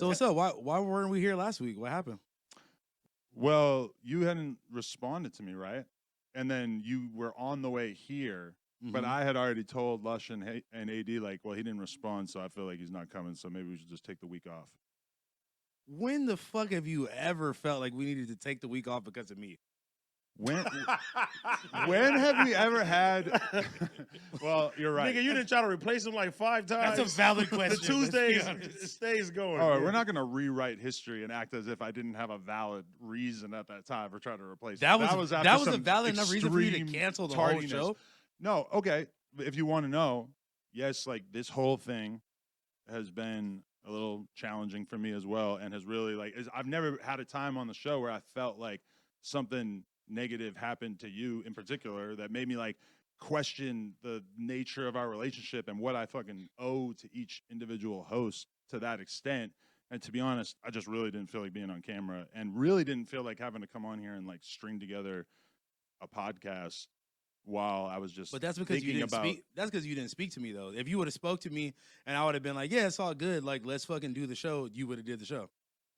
So what's up? Why weren't we here last week? What happened? Well, you hadn't responded to me, right? And then you were on the way here, but I had already told Lush and AD, like, well, he didn't respond, so I feel like he's not coming, so maybe we should just take the week off. When the fuck have you ever felt like we needed to take the week off because of me? When have we ever had? Well, you're right. Nigga, you didn't try to replace him like 5 times. That's a valid question. The Tuesdays stays going. All right, we're not going to rewrite history and act as if I didn't have a valid reason at that time for trying to replace that him. was a valid enough reason for you to cancel the whole show? No, okay. If you want to know, yes, like this whole thing has been a little challenging for me as well, and has really I've never had a time on the show where I felt like something negative happened to you in particular that made me question the nature of our relationship and what I fucking owe to each individual host to that extent. And to be honest, I just really didn't feel like being on camera and really didn't feel like having to come on here and string together a podcast while I was just. But that's because you didn't speak. That's because you didn't speak to me though. If you would have spoke to me and I would have been like, yeah, it's all good. Like, let's fucking do the show. You would have did the show.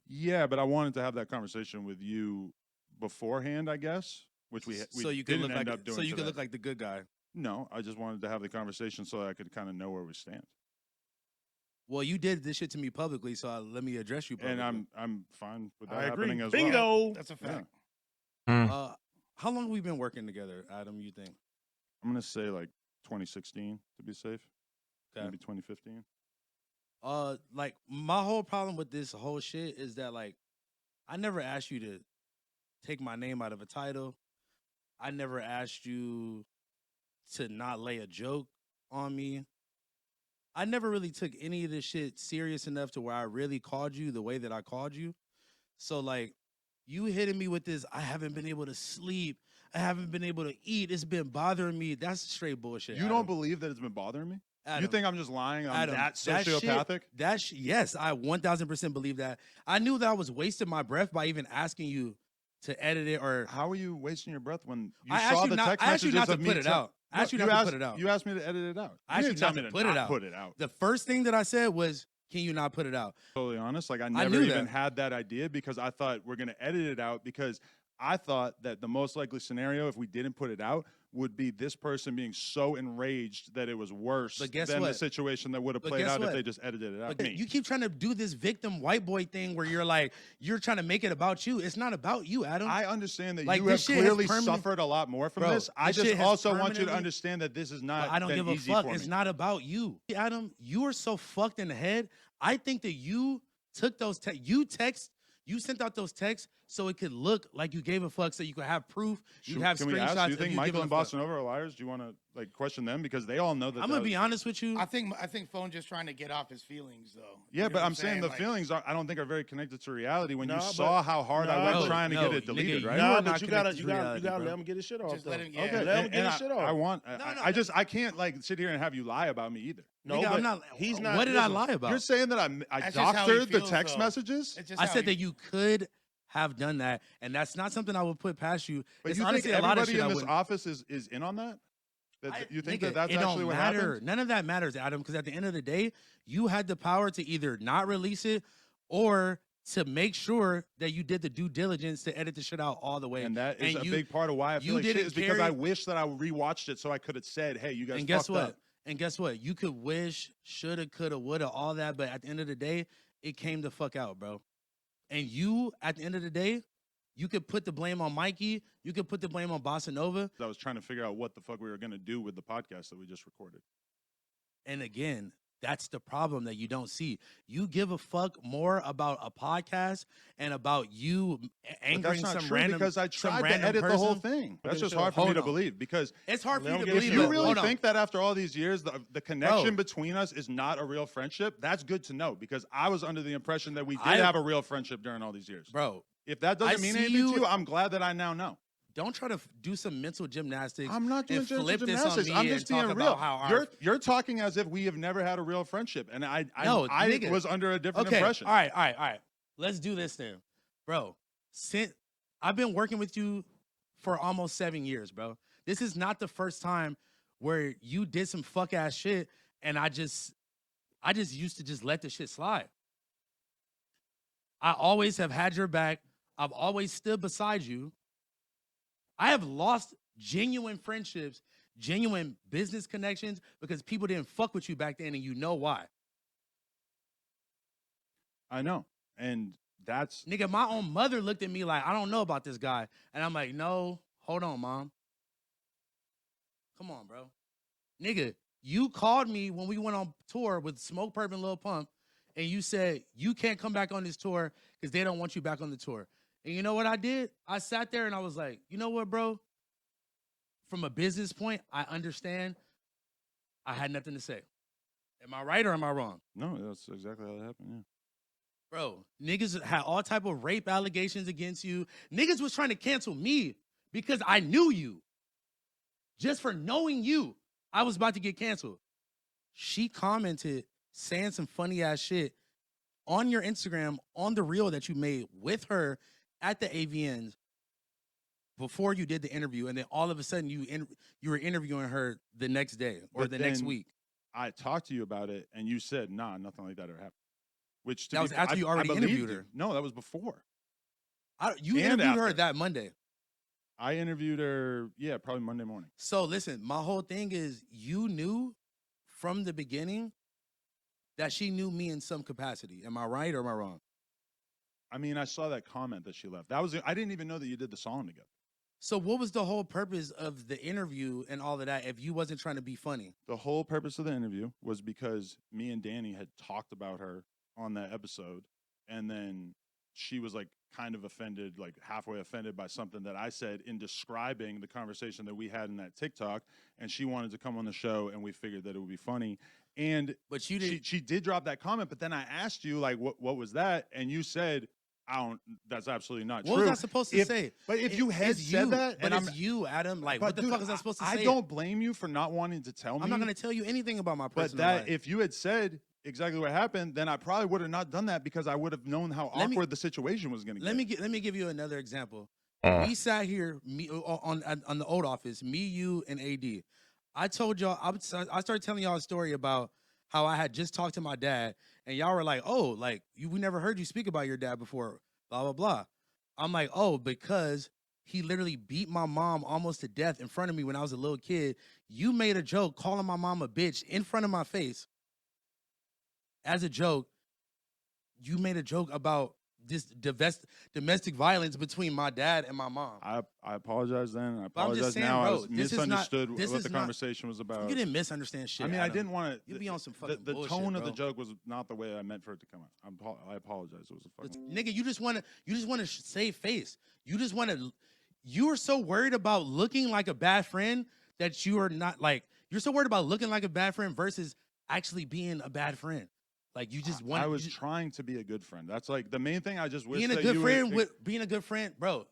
Yeah, but I wanted to have that conversation with you beforehand, I guess, which we so you could didn't look end like up doing. So you could today. look like the good guy. No, I just wanted to have the conversation so that I could kind of know where we stand. Well, you did this shit to me publicly, so let me address you publicly. And I'm fine with that I agree. happening as Bingo. well. That's a fact. How long have we been working together, Adam, you think? I'm going to say 2016 to be safe. Okay. Maybe 2015. My whole problem with this whole shit is that I never asked you to take my name out of a title. I never asked you to not lay a joke on me. I never really took any of this shit serious enough to where I really called you the way that I called you. So you hitting me with this, I haven't been able to sleep. I haven't been able to eat. It's been bothering me. That's straight bullshit. You don't believe that it's been bothering me? Adam, you think I'm just lying? I'm Adam, that sociopathic? Yes, I 1000% believe that. I knew that I was wasting my breath by even asking you to edit it. Or how are you wasting your breath when you I saw the text messages not to of me? put it out. I asked you not to put it out. You asked me to edit it out. I asked you not to put it out. The first thing that I said was, can you not put it out? Totally honest. I never even had that idea because I thought we're going to edit it out because I thought that the most likely scenario if we didn't put it out would be this person being so enraged that it was worse than the situation that would have played out if they just edited it out. But you keep trying to do this victim white boy thing where you're trying to make it about you. It's not about you, Adam. I understand that you have clearly suffered a lot more from this. I just also want you to understand that this is not I don't give a fuck. It's not about you. Adam, you are so fucked in the head. I think that you took those you sent out those texts so it could look like you gave a fuck, so you could have proof. You have screenshots. Do you think Michael and Boston Over are liars? Do you want to question them because they all know that? I'm gonna be honest with you. I think Phone just trying to get off his feelings though. Yeah, but I'm saying the feelings I don't think are very connected to reality. When you saw how hard I went trying to get it deleted, right? No, but you gotta let him get his shit off. Just let him, okay, let him get his shit off. I can't sit here and have you lie about me either. No, nigga, I'm not. He's not. What did I lie about? You're saying that I doctored the text messages. I said that you could have done that, and that's not something I would put past you. But you think everybody in this office is in on that? You think that's actually what happened? None of that matters, Adam, because at the end of the day, you had the power to either not release it or to make sure that you did the due diligence to edit the shit out all the way. And that is a big part of why I feel like shit is because I wish that I rewatched it so I could have said, hey, you guys fucked up. And guess what? You could wish, shoulda, coulda, woulda, all that, but at the end of the day, it came the fuck out, bro. And you, at the end of the day, you could put the blame on Mikey. You could put the blame on Bossa Nova. I was trying to figure out what the fuck we were going to do with the podcast that we just recorded. And again, that's the problem that you don't see. You give a fuck more about a podcast and about you angering some random because I tried to edit the whole thing. That's just hard for me to believe because it's hard for you to believe. If you really think that after all these years, the connection between us is not a real friendship, that's good to know because I was under the impression that we did have a real friendship during all these years. Bro, if that doesn't mean anything to you, I'm glad that I now know. Don't try to do some mental gymnastics. I'm not doing flip gymnastics. This on me I'm just being real. You're talking as if we have never had a real friendship, and I was under a different impression. All right. Let's do this then, bro. I've been working with you for almost 7 years, bro. This is not the first time where you did some fuck ass shit, and I just used to just let the shit slide. I always have had your back. I've always stood beside you. I have lost genuine friendships, genuine business connections because people didn't fuck with you back then, and you know why. I know. And that's... Nigga, my own mother looked at me like, I don't know about this guy. And I'm like, no, hold on, mom. Come on, bro. Nigga, you called me when we went on tour with Smoke Purp and Lil Pump, and you said, you can't come back on this tour because they don't want you back on the tour. And you know what I did? I sat there and I was like, you know what, bro? From a business point, I understand. I had nothing to say. Am I right or am I wrong? No, that's exactly how it happened, yeah. Bro, niggas had all type of rape allegations against you. Niggas was trying to cancel me because I knew you. Just for knowing you, I was about to get canceled. She commented saying some funny ass shit on your Instagram, on the reel that you made with her at the AVNs before you did the interview, and then all of a sudden you were interviewing her the next day or the next week. I talked to you about it, and you said, nah, nothing like that ever happened. Which that was after you already interviewed her. No, that was before. You interviewed her that Monday. I interviewed her, yeah, probably Monday morning. So listen, my whole thing is you knew from the beginning that she knew me in some capacity. Am I right or am I wrong? I mean, I saw that comment that she left. I didn't even know that you did the song together. So what was the whole purpose of the interview and all of that if you wasn't trying to be funny? The whole purpose of the interview was because me and Danny had talked about her on that episode, and then she was like kind of offended, like halfway offended by something that I said in describing the conversation that we had in that TikTok, and she wanted to come on the show, and we figured that it would be funny. And but you did. She did drop that comment, but then I asked you like, what was that? And you said, that's absolutely not true. What was I supposed to say? But if you had said that, but it's you, Adam. Like, what the fuck was I supposed to say? I don't blame you for not wanting to tell me. I'm not going to tell you anything about my personal life. But if you had said exactly what happened, then I probably would have not done that because I would have known how awkward the situation was going to get. Let me give you another example. We sat here on the old office, me, you, and AD. I told y'all, I started telling y'all a story about how I had just talked to my dad, and y'all were like, oh, like, we never heard you speak about your dad before, blah, blah, blah. I'm like, oh, because he literally beat my mom almost to death in front of me when I was a little kid. You made a joke calling my mom a bitch in front of my face. As a joke, you made a joke about this domestic violence between my dad and my mom. I apologize then. I But I'm just apologize saying, now. bro, I was misunderstood what the conversation was about. You didn't misunderstand shit. I mean, Adam. I didn't want to. You be on some fucking the bullshit, tone of bro. the joke was not the way I meant for it to come out. I apologize. It was a fucking nigga. You just want to save face. You are so worried about looking like a bad friend that you are not like. You're so worried about looking like a bad friend versus actually being a bad friend. Like you just want. I was trying to be a good friend. That's like the main thing. I just wish being a good friend being a good friend, bro.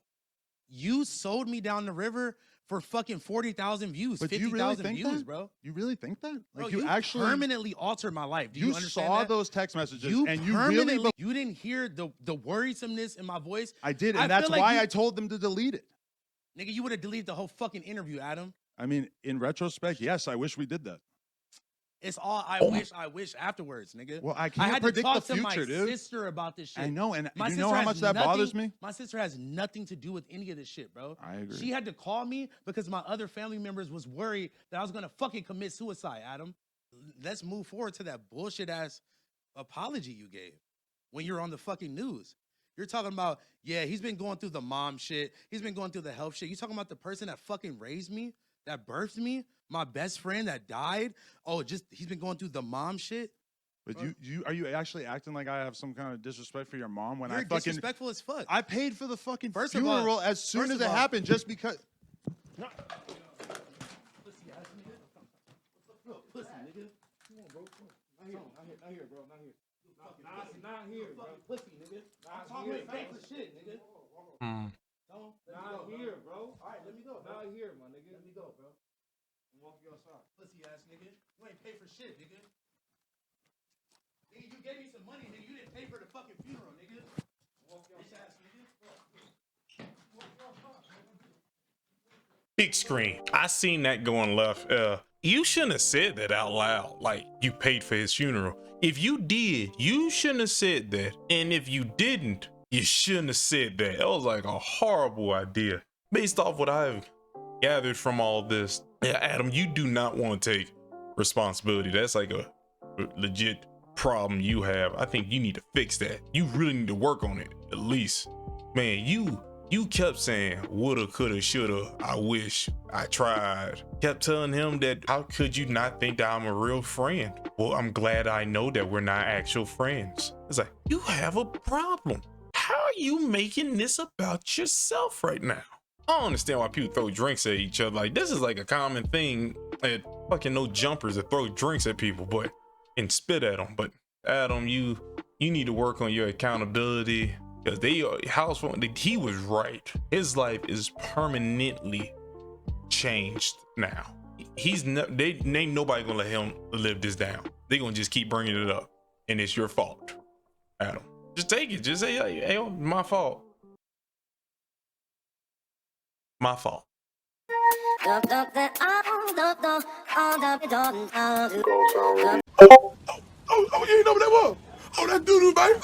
You sold me down the river for fucking 40,000 views, 50,000 views, bro. You really think that? Like bro, you actually permanently altered my life. Do you understand saw that? those text messages, and you didn't hear the worrisomeness in my voice. I did, and that's why I told them to delete it. Nigga, you would have deleted the whole fucking interview, Adam. I mean, in retrospect, yes, I wish we did that. It's all I wish afterwards, nigga. Well, I can't predict the future, dude. I had to talk to my sister about this shit. I know, and you know how much that bothers me? My sister has nothing to do with any of this shit, bro. I agree. She had to call me because my other family members was worried that I was gonna fucking commit suicide, Adam. Let's move forward to that bullshit ass apology you gave when you're on the fucking news. You're talking about, yeah, he's been going through the mom shit. He's been going through the health shit. You talking about the person that fucking raised me, that birthed me? My best friend that died. Oh, he's been going through the mom shit. But are you actually acting like I have some kind of disrespect for your mom when You're I fucking disrespectful as fuck. I paid for the fucking funeral as soon as it happened just because. No. Pussy ass nigga. Pussy nigga. Come on, bro. Not here, bro. Not here. Not here, bro. Pussy nigga. I'm talking fake for shit, nigga. Not here, bro. All right, let me go. Not here, my nigga. Let me go, bro. I'm walking you outside. Pussy ass nigga. You ain't pay for shit, nigga. Nigga, you gave me some money, nigga. You didn't pay for the fucking funeral, nigga. Bitch ass nigga. Big screen. I seen that going left. you shouldn't have said that out loud. Like, you paid for his funeral. If you did, you shouldn't have said that. And if you didn't, you shouldn't have said that. That was like a horrible idea. Based off what I've gathered from all this, yeah, Adam, you do not want to take responsibility. That's like a legit problem you have. I think you need to fix that. You really need to work on it, at least. Man, you kept saying woulda, coulda, shoulda, I wish, I tried. Kept telling him that how could you not think that I'm a real friend? Well, I'm glad I know that we're not actual friends. It's like, you have a problem. How are you making this about yourself right now? I don't understand why people throw drinks at each other. Like, this is like a common thing at fucking No Jumpers that throw drinks at people, but and spit at them. But Adam, you need to work on your accountability, because Housephone, he was right. His life is permanently changed now. Ain't nobody gonna let him live this down. They gonna just keep bringing it up, and it's your fault, Adam. Just take it. Just say, hey, my fault. My fault. Oh, you ain't know what that was. Oh, that doo-doo, baby.